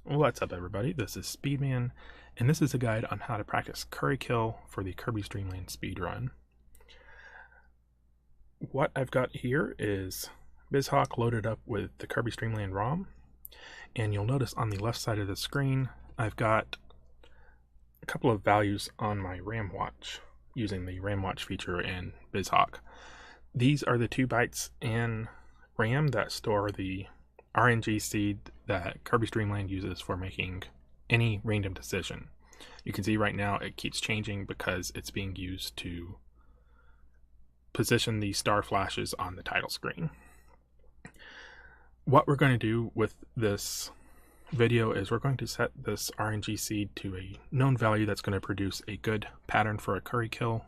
What's up, everybody? This is Speedman, and this is a guide on how to practice curry kill for the Kirby's Dream Land speedrun. What I've got here is BizHawk loaded up with the Kirby's Dream Land ROM, and you'll notice on the left side of the screen I've got a couple of values on my RAM watch using the RAM watch feature in BizHawk. These are the 2 bytes in RAM that store the RNG seed that Kirby's Dream Land uses for making any random decision. You can see right now it keeps changing because it's being used to position the star flashes on the title screen. What we're going to do with this video is we're going to set this RNG seed to a known value that's going to produce a good pattern for a curry kill,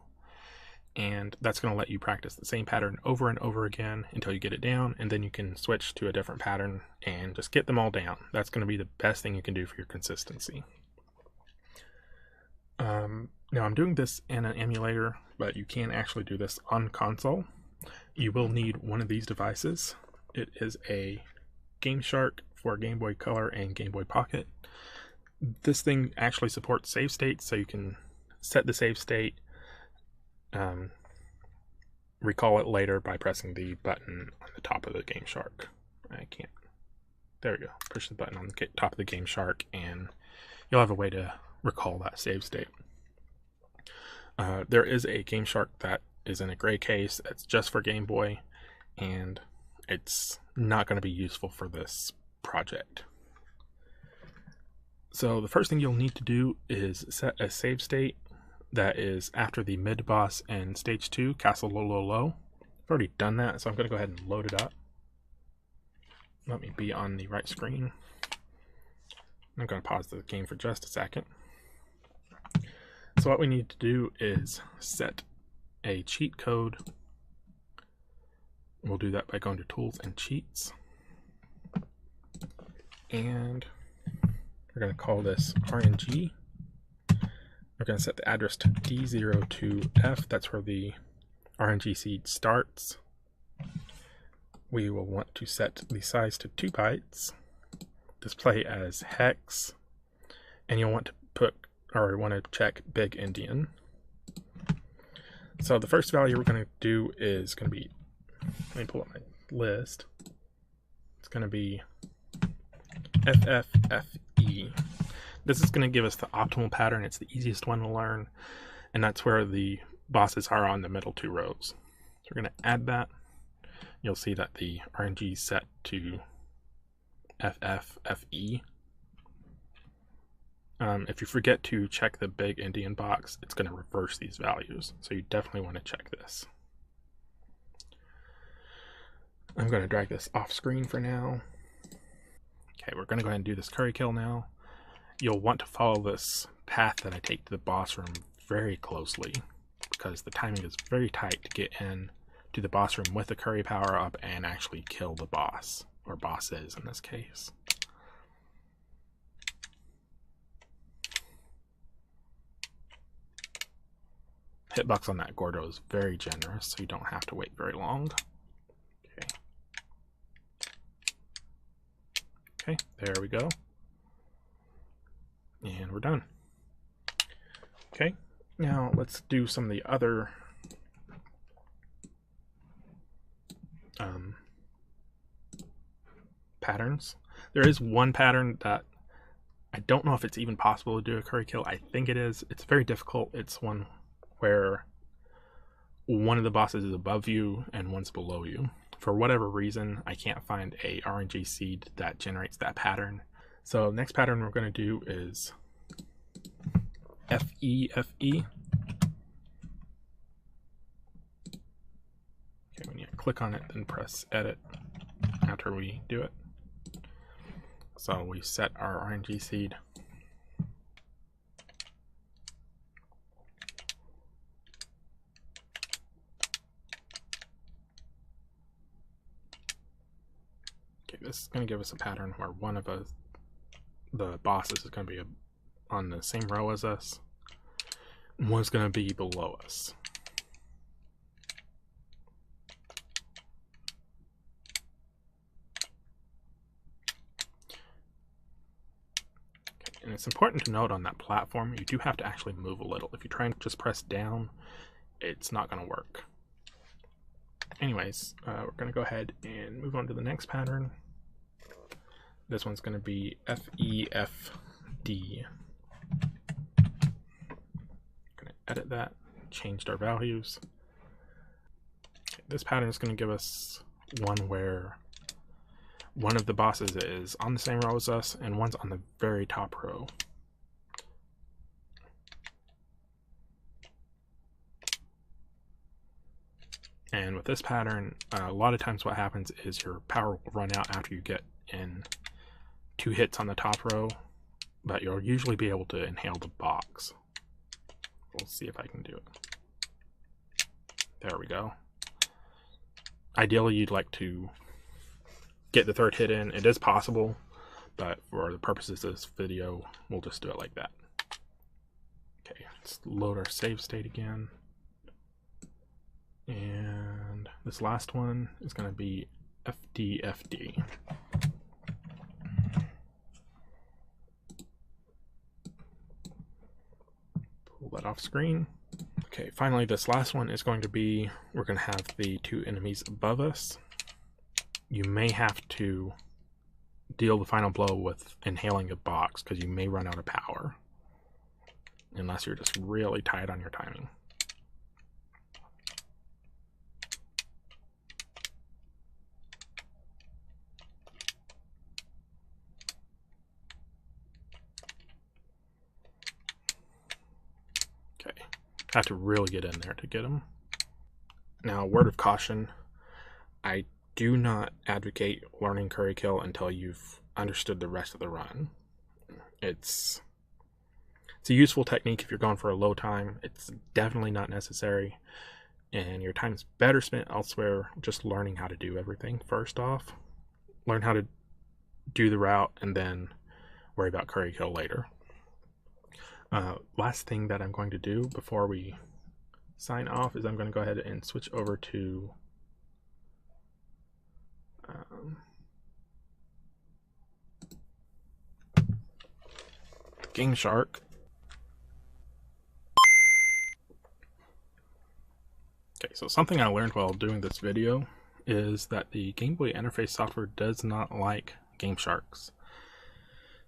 and that's going to let you practice the same pattern over and over again until you get it down, and then you can switch to a different pattern and just get them all down. That's going to be the best thing you can do for your consistency. Now I'm doing this in an emulator, but you can actually do this on console. You will need one of these devices. It is a Gameshark for Game Boy Color and Game Boy Pocket. This thing actually supports save states, so you can set the save state, recall it later by pressing the button on the top of the Gameshark. There we go. Push the button on the top of the Gameshark and you'll have a way to recall that save state. There is a Gameshark that is in a gray case that's just for Game Boy, and it's not going to be useful for this project. So the first thing you'll need to do is set a save state that is after the mid boss in stage 2, Castle Low Low Low. I've already done that, so I'm going to go ahead and load it up. Let me be on the right screen. I'm going to pause the game for just a second. So what we need to do is set a cheat code. We'll do that by going to Tools and Cheats. And we're going to call this RNG. We're going to set the address to D02F. That's where the RNG seed starts. We will want to set the size to 2 bytes. Display as hex. And you'll want to check Big Endian. So the first value we're going to do is going to be, let me pull up my list. It's going to be FFFE. This is going to give us the optimal pattern. It's the easiest one to learn, and that's where the bosses are on the middle 2 rows. So we're going to add that. You'll see that the RNG is set to FFFE. If you forget to check the Big Endian box, it's going to reverse these values, so you definitely want to check this. I'm going to drag this off screen for now. Okay, we're going to go ahead and do this curry kill now. You'll want to follow this path that I take to the boss room very closely, because the timing is very tight to get in to the boss room with the curry power up and actually kill the boss, or bosses in this case. Hitbox on that Gordo is very generous, so you don't have to wait very long. Okay, there we go. And we're done. Okay, now let's do some of the other patterns. There is one pattern that I don't know if it's even possible to do a curry kill. I think it is. It's very difficult. It's one where one of the bosses is above you and one's below you. For whatever reason, I can't find a RNG seed that generates that pattern. So next pattern we're going to do is FEFE. Okay, when you click on it, then press edit after we do it. So we set our RNG seed. Okay, this is going to give us a pattern where one of the bosses is going to be on the same row as us, and one's going to be below us. And it's important to note on that platform, you do have to actually move a little. If you try and just press down, it's not going to work. Anyways, we're going to go ahead and move on to the next pattern. This one's going to be FEFD. Going to edit that, changed our values. Okay, this pattern is going to give us one where one of the bosses is on the same row as us and one's on the very top row. And with this pattern, a lot of times what happens is your power will run out after you get in 2 hits on the top row, but you'll usually be able to inhale the box. We'll see if I can do it. There we go. Ideally, you'd like to get the 3rd hit in. It is possible, but for the purposes of this video, we'll just do it like that. Okay, let's load our save state again. And this last one is going to be FDFD. Pull that off screen. Okay, finally this last one is going to be, we're going to have the 2 enemies above us. You may have to deal the final blow with inhaling a box because you may run out of power unless you're just really tight on your timing. Okay, have to really get in there to get them. Now, word of caution, I do not advocate learning curry kill until you've understood the rest of the run. It's a useful technique if you're going for a low time. It's definitely not necessary, and your time is better spent elsewhere just learning how to do everything first off. Learn how to do the route and then worry about curry kill later. Last thing that I'm going to do before we sign off is I'm going to go ahead and switch over to Gameshark. Okay, so something I learned while doing this video is that the Game Boy interface software does not like Gamesharks.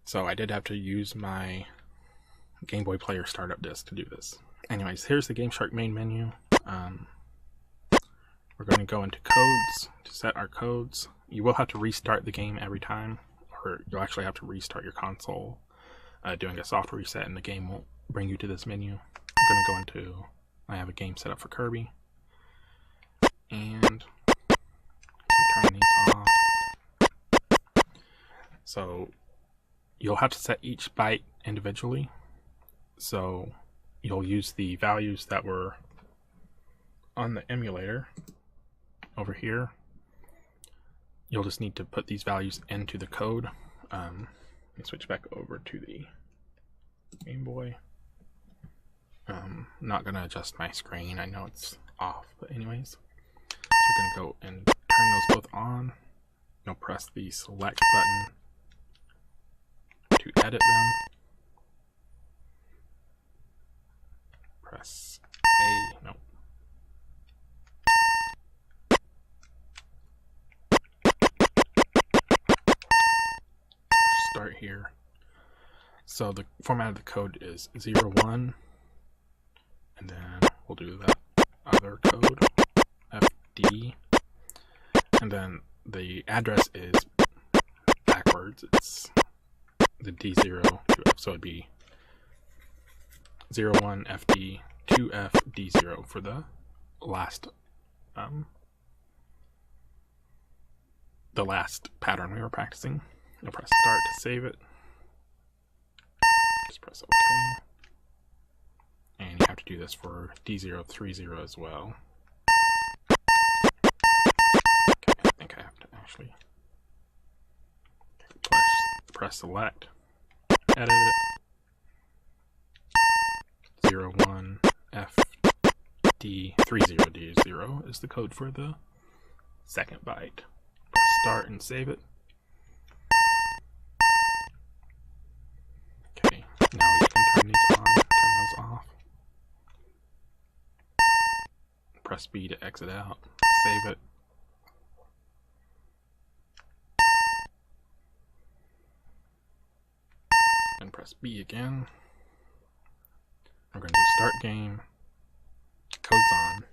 So I did have to use my Game Boy Player startup disk to do this. Anyways, here's the Gameshark main menu. We're going to go into codes to set our codes. You will have to restart the game every time, or you'll actually have to restart your console doing a soft reset, and the game won't bring you to this menu. I'm going to go into, I have a game set up for Kirby, and turn these off. So you'll have to set each byte individually. So you'll use the values that were on the emulator over here. You'll just need to put these values into the code. Let me switch back over to the Game Boy. Not gonna adjust my screen, I know it's off, but anyways. So you're gonna go and turn those both on. You'll press the select button to edit them. Press A, no. Start here. So the format of the code is 01, and then we'll do that other code, FD, and then the address is backwards. It's the D0 to F, so it'd be 01 FD 2F D0 for the last pattern we were practicing. You'll press start to save it. Just press OK. And you have to do this for D030 as well. Okay, I think I have to actually press select, edit it. 01 FD30D0 is the code for the second byte. Press start and save it. Okay, press B to exit out. Save it. And press B again. We're going to do start game. Code's on.